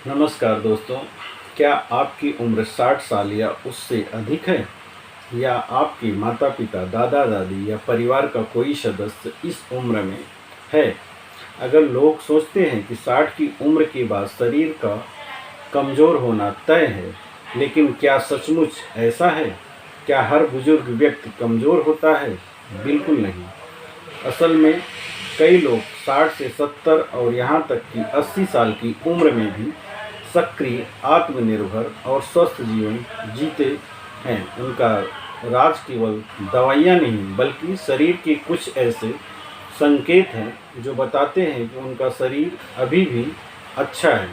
नमस्कार दोस्तों। क्या आपकी उम्र 60 साल या उससे अधिक है, या आपके माता पिता, दादा दादी या परिवार का कोई सदस्य इस उम्र में है? अगर लोग सोचते हैं कि 60 की उम्र के बाद शरीर का कमज़ोर होना तय है, लेकिन क्या सचमुच ऐसा है? क्या हर बुजुर्ग व्यक्ति कमज़ोर होता है? बिल्कुल नहीं। असल में कई लोग 60 से 70 और यहाँ तक कि 80 साल की उम्र में भी सक्रिय, आत्मनिर्भर और स्वस्थ जीवन जीते हैं। उनका राज केवल दवाइयाँ नहीं, बल्कि शरीर के कुछ ऐसे संकेत हैं जो बताते हैं कि उनका शरीर अभी भी अच्छा है।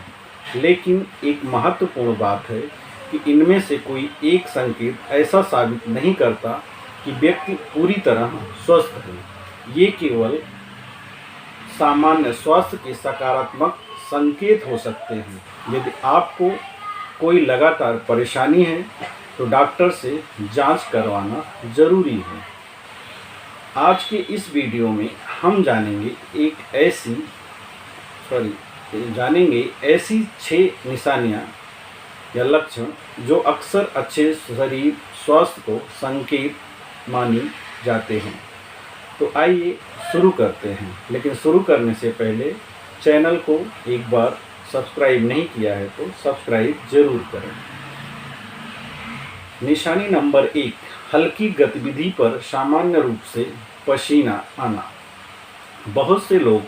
लेकिन एक महत्वपूर्ण बात है कि इनमें से कोई एक संकेत ऐसा साबित नहीं करता कि व्यक्ति पूरी तरह स्वस्थ है। ये केवल सामान्य स्वास्थ्य के सकारात्मक संकेत हो सकते हैं। यदि आपको कोई लगातार परेशानी है तो डॉक्टर से जांच करवाना ज़रूरी है। आज के इस वीडियो में हम जानेंगे ऐसी 6 निशानियां या लक्षण जो अक्सर अच्छे शरीर स्वास्थ्य को संकेत मानी जाते हैं। तो आइए शुरू करते हैं, लेकिन शुरू करने से पहले चैनल को एक बार सब्सक्राइब नहीं किया है तो सब्सक्राइब जरूर करें। निशानी नंबर 1, हल्की गतिविधि पर सामान्य रूप से पसीना आना। बहुत से लोग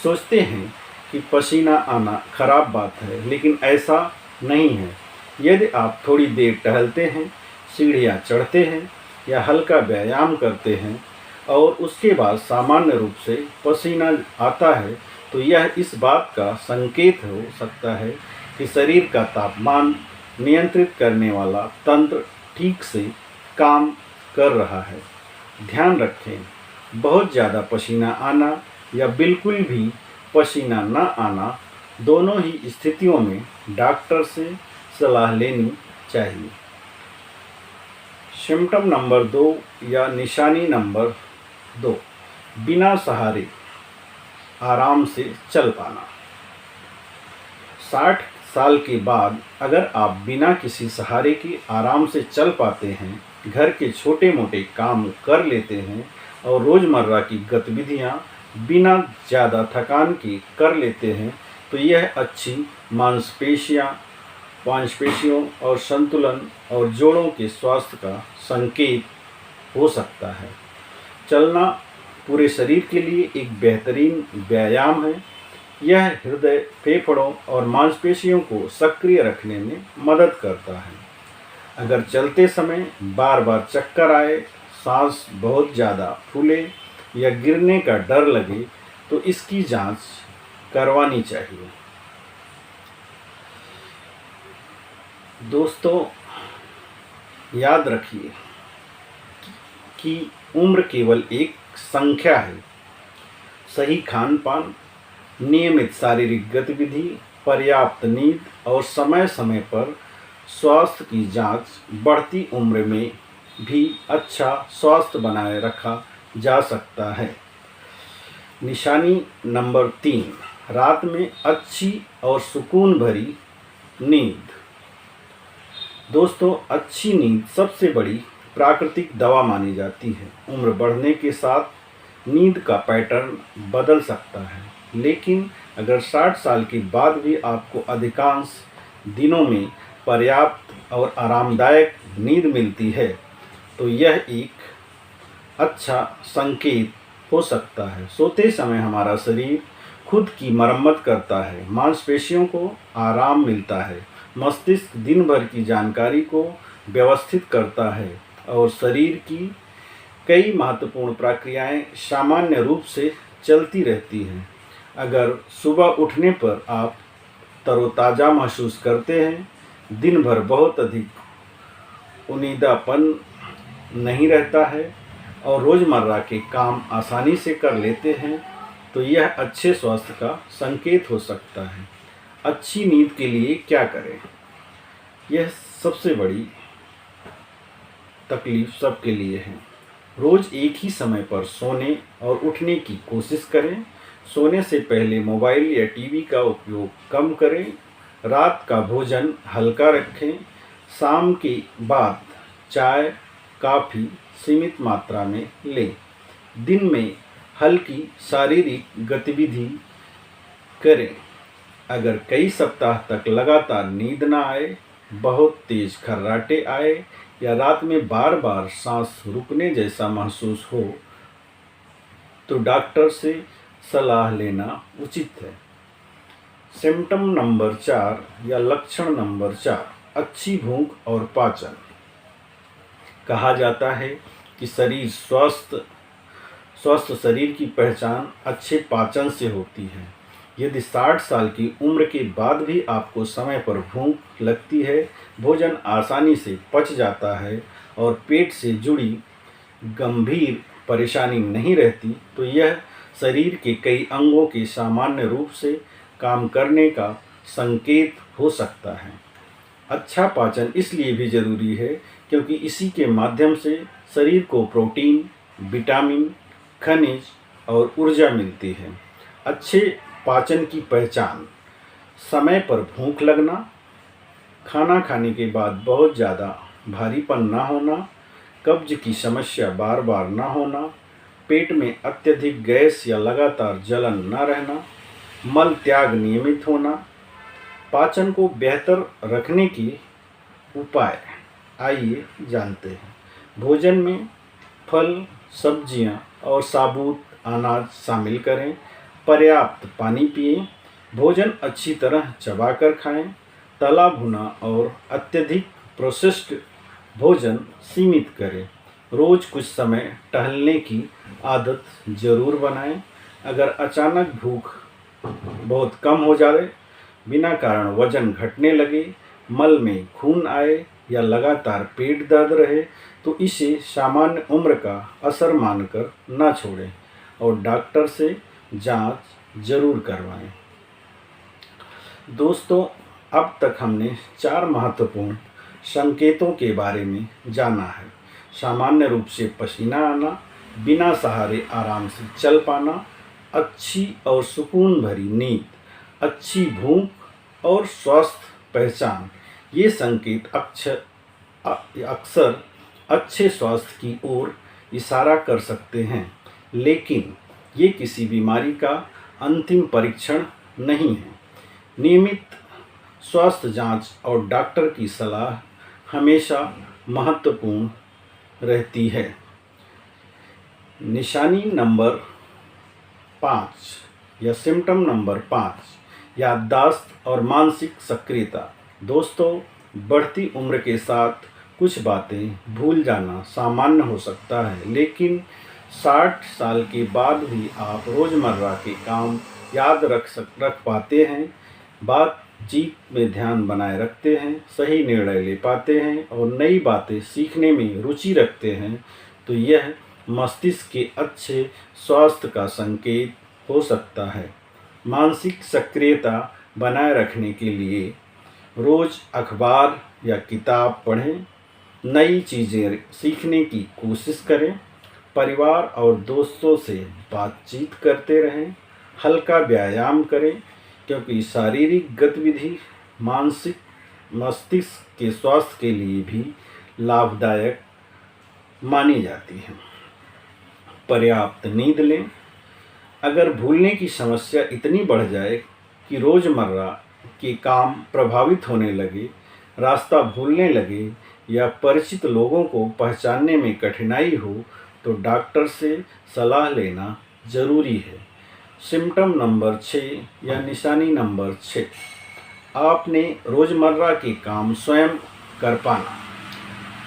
सोचते हैं कि पसीना आना खराब बात है, लेकिन ऐसा नहीं है। यदि आप थोड़ी देर टहलते हैं, सीढ़ियाँ चढ़ते हैं या हल्का व्यायाम करते हैं और उसके बाद सामान्य रूप से पसीना आता है, तो यह इस बात का संकेत हो सकता है कि शरीर का तापमान नियंत्रित करने वाला तंत्र ठीक से काम कर रहा है। ध्यान रखें, बहुत ज़्यादा पसीना आना या बिल्कुल भी पसीना न आना, दोनों ही स्थितियों में डॉक्टर से सलाह लेनी चाहिए। सिम्टम नंबर 2 या निशानी नंबर 2, बिना सहारे आराम से चल पाना। 60 साल के बाद अगर आप बिना किसी सहारे के आराम से चल पाते हैं, घर के छोटे मोटे काम कर लेते हैं और रोज़मर्रा की गतिविधियां बिना ज़्यादा थकान के कर लेते हैं, तो यह अच्छी मांसपेशियों और संतुलन और जोड़ों के स्वास्थ्य का संकेत हो सकता है। चलना पूरे शरीर के लिए एक बेहतरीन व्यायाम है। यह हृदय, फेफड़ों और मांसपेशियों को सक्रिय रखने में मदद करता है। अगर चलते समय बार बार चक्कर आए, सांस बहुत ज़्यादा फूले या गिरने का डर लगे, तो इसकी जांच करवानी चाहिए। दोस्तों, याद रखिए कि उम्र केवल एक संख्या है। सही खान पान, नियमित शारीरिक गतिविधि, पर्याप्त नींद और समय समय पर स्वास्थ्य की जांच बढ़ती उम्र में भी अच्छा स्वास्थ्य बनाए रखा जा सकता है। निशानी नंबर 3, रात में अच्छी और सुकून भरी नींद। दोस्तों, अच्छी नींद सबसे बड़ी प्राकृतिक दवा मानी जाती है। उम्र बढ़ने के साथ नींद का पैटर्न बदल सकता है, लेकिन अगर 60 साल के बाद भी आपको अधिकांश दिनों में पर्याप्त और आरामदायक नींद मिलती है, तो यह एक अच्छा संकेत हो सकता है। सोते समय हमारा शरीर खुद की मरम्मत करता है, मांसपेशियों को आराम मिलता है, मस्तिष्क दिन भर की जानकारी को व्यवस्थित करता है और शरीर की कई महत्वपूर्ण प्रक्रियाएं सामान्य रूप से चलती रहती हैं। अगर सुबह उठने पर आप तरोताज़ा महसूस करते हैं, दिन भर बहुत अधिक उनीदापन नहीं रहता है और रोज़मर्रा के काम आसानी से कर लेते हैं, तो यह अच्छे स्वास्थ्य का संकेत हो सकता है। अच्छी नींद के लिए क्या करें? यह सबसे बड़ी तकलीफ सबके लिए है। रोज़ एक ही समय पर सोने और उठने की कोशिश करें। सोने से पहले मोबाइल या टीवी का उपयोग कम करें रात का भोजन हल्का रखें। शाम के बाद चाय काफ़ी सीमित मात्रा में लें। दिन में हल्की शारीरिक गतिविधि करें। अगर कई सप्ताह तक लगातार नींद ना आए, बहुत तेज खर्राटे आए या रात में बार बार सांस रुकने जैसा महसूस हो तो डॉक्टर से सलाह लेना उचित है। सिम्टम नंबर 4 या लक्षण नंबर 4, अच्छी भूख और पाचन। कहा जाता है कि स्वस्थ शरीर की पहचान अच्छे पाचन से होती है। यदि 60 साल की उम्र के बाद भी आपको समय पर भूख लगती है, भोजन आसानी से पच जाता है और पेट से जुड़ी गंभीर परेशानी नहीं रहती, तो यह शरीर के कई अंगों के सामान्य रूप से काम करने का संकेत हो सकता है। अच्छा पाचन इसलिए भी जरूरी है क्योंकि इसी के माध्यम से शरीर को प्रोटीन, विटामिन, खनिज और ऊर्जा मिलती है। अच्छे पाचन की पहचान: समय पर भूख लगना, खाना खाने के बाद बहुत ज़्यादा भारीपन ना होना, कब्ज की समस्या बार बार ना होना, पेट में अत्यधिक गैस या लगातार जलन न रहना, मल त्याग नियमित होना। पाचन को बेहतर रखने के उपाय आइए जानते हैं। भोजन में फल, सब्जियां और साबुत अनाज शामिल करें। पर्याप्त पानी पिएं। भोजन अच्छी तरह चबाकर खाएं। तला भुना और अत्यधिक प्रोसेस्ड भोजन सीमित करें। रोज़ कुछ समय टहलने की आदत जरूर बनाएं। अगर अचानक भूख बहुत कम हो जाए, बिना कारण वजन घटने लगे, मल में खून आए या लगातार पेट दर्द रहे, तो इसे सामान्य उम्र का असर मानकर ना छोड़ें और डॉक्टर से जांच जरूर करवाएं। दोस्तों, अब तक हमने 4 महत्वपूर्ण संकेतों के बारे में जाना है। सामान्य रूप से पसीना आना, बिना सहारे आराम से चल पाना, अच्छी और सुकून भरी नींद, अच्छी भूख और स्वस्थ पहचान। ये संकेत अक्सर अच्छे स्वास्थ्य की ओर इशारा कर सकते हैं, लेकिन ये किसी बीमारी का अंतिम परीक्षण नहीं है। नियमित स्वास्थ्य जांच और डॉक्टर की सलाह हमेशा महत्वपूर्ण रहती है। निशानी नंबर 5 या सिम्टम नंबर 5, याददाश्त और मानसिक सक्रियता। दोस्तों, बढ़ती उम्र के साथ कुछ बातें भूल जाना सामान्य हो सकता है, लेकिन 60 साल के बाद भी आप रोज़मर्रा के काम याद रख पाते हैं, बातचीत में ध्यान बनाए रखते हैं, सही निर्णय ले पाते हैं और नई बातें सीखने में रुचि रखते हैं, तो यह मस्तिष्क के अच्छे स्वास्थ्य का संकेत हो सकता है। मानसिक सक्रियता बनाए रखने के लिए रोज़ अखबार या किताब पढ़ें, नई चीज़ें सीखने की कोशिश करें, परिवार और दोस्तों से बातचीत करते रहें, हल्का व्यायाम करें क्योंकि शारीरिक गतिविधि मस्तिष्क के स्वास्थ्य के लिए भी लाभदायक मानी जाती है। पर्याप्त नींद लें। अगर भूलने की समस्या इतनी बढ़ जाए कि रोज़मर्रा के काम प्रभावित होने लगे, रास्ता भूलने लगे या परिचित लोगों को पहचानने में कठिनाई हो, तो डॉक्टर से सलाह लेना ज़रूरी है। सिम्टम नंबर 6 या निशानी नंबर 6, आपने रोज़मर्रा के काम स्वयं कर पाना।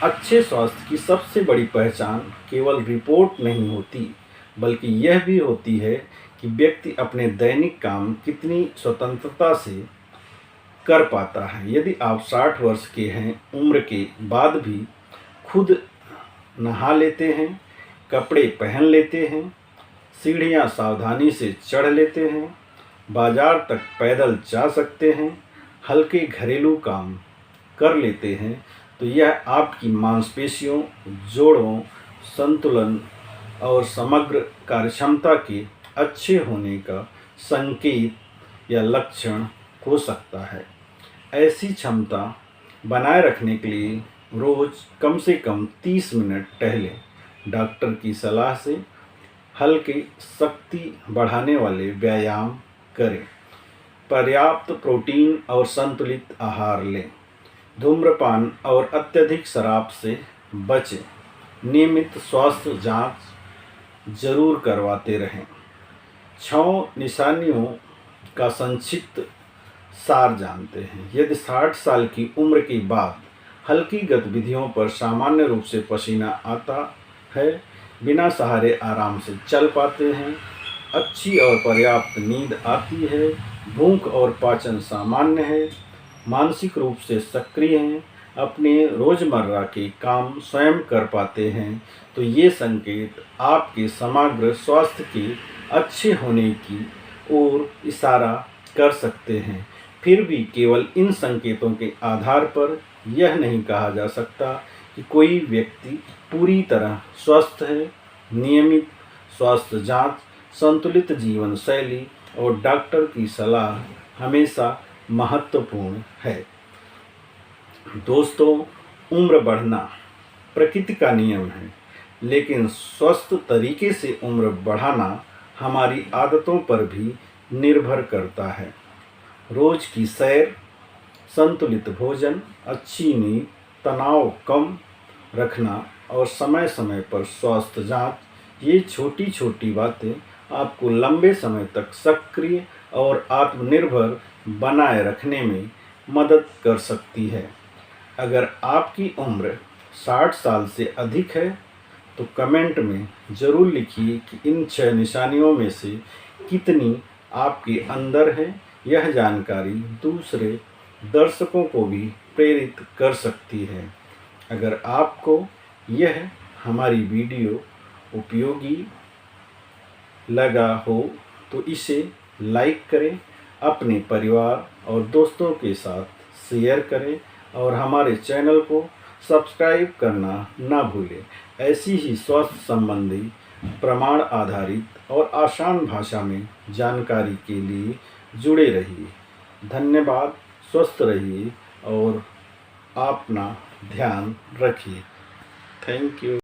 अच्छे स्वास्थ्य की सबसे बड़ी पहचान केवल रिपोर्ट नहीं होती, बल्कि यह भी होती है कि व्यक्ति अपने दैनिक काम कितनी स्वतंत्रता से कर पाता है। यदि आप 60 वर्ष के हैं उम्र के बाद भी खुद नहा लेते हैं, कपड़े पहन लेते हैं, सीढ़ियां सावधानी से चढ़ लेते हैं, बाजार तक पैदल जा सकते हैं, हल्के घरेलू काम कर लेते हैं, तो यह आपकी मांसपेशियों, जोड़ों, संतुलन और समग्र कार्यक्षमता के अच्छे होने का संकेत या लक्षण हो सकता है। ऐसी क्षमता बनाए रखने के लिए रोज़ कम से कम 30 मिनट टहलें। डॉक्टर की सलाह से हल्के शक्ति बढ़ाने वाले व्यायाम करें। पर्याप्त प्रोटीन और संतुलित आहार लें। धूम्रपान और अत्यधिक शराब से बचें। नियमित स्वास्थ्य जांच जरूर करवाते रहें। 6 निशानियों का संक्षिप्त सार जानते हैं। यदि 60 साल की उम्र के बाद हल्की गतिविधियों पर सामान्य रूप से पसीना आता है, बिना सहारे आराम से चल पाते हैं, अच्छी और पर्याप्त नींद आती है, भूख और पाचन सामान्य है, मानसिक रूप से सक्रिय हैं, अपने रोज़मर्रा के काम स्वयं कर पाते हैं, तो ये संकेत आपके समग्र स्वास्थ्य के अच्छे होने की ओर इशारा कर सकते हैं। फिर भी केवल इन संकेतों के आधार पर यह नहीं कहा जा सकता कि कोई व्यक्ति पूरी तरह स्वस्थ है। नियमित स्वास्थ्य जांच, संतुलित जीवन शैली और डॉक्टर की सलाह हमेशा महत्वपूर्ण है। दोस्तों, उम्र बढ़ना प्रकृति का नियम है, लेकिन स्वस्थ तरीके से उम्र बढ़ाना हमारी आदतों पर भी निर्भर करता है। रोज की सैर, संतुलित भोजन, अच्छी नींद, तनाव कम रखना और समय समय पर स्वास्थ्य जांच, ये छोटी छोटी बातें आपको लंबे समय तक सक्रिय और आत्मनिर्भर बनाए रखने में मदद कर सकती है। अगर आपकी उम्र 60 साल से अधिक है तो कमेंट में ज़रूर लिखिए कि इन 6 निशानियों में से कितनी आपके अंदर है। यह जानकारी दूसरे दर्शकों को भी प्रेरित कर सकती है। अगर आपको यह हमारी वीडियो उपयोगी लगा हो तो इसे लाइक करें, अपने परिवार और दोस्तों के साथ शेयर करें और हमारे चैनल को सब्सक्राइब करना ना भूलें। ऐसी ही स्वास्थ्य संबंधी प्रमाण आधारित और आसान भाषा में जानकारी के लिए जुड़े रहिए। धन्यवाद। स्वस्थ रहिए और अपना ध्यान रखिए। Thank you.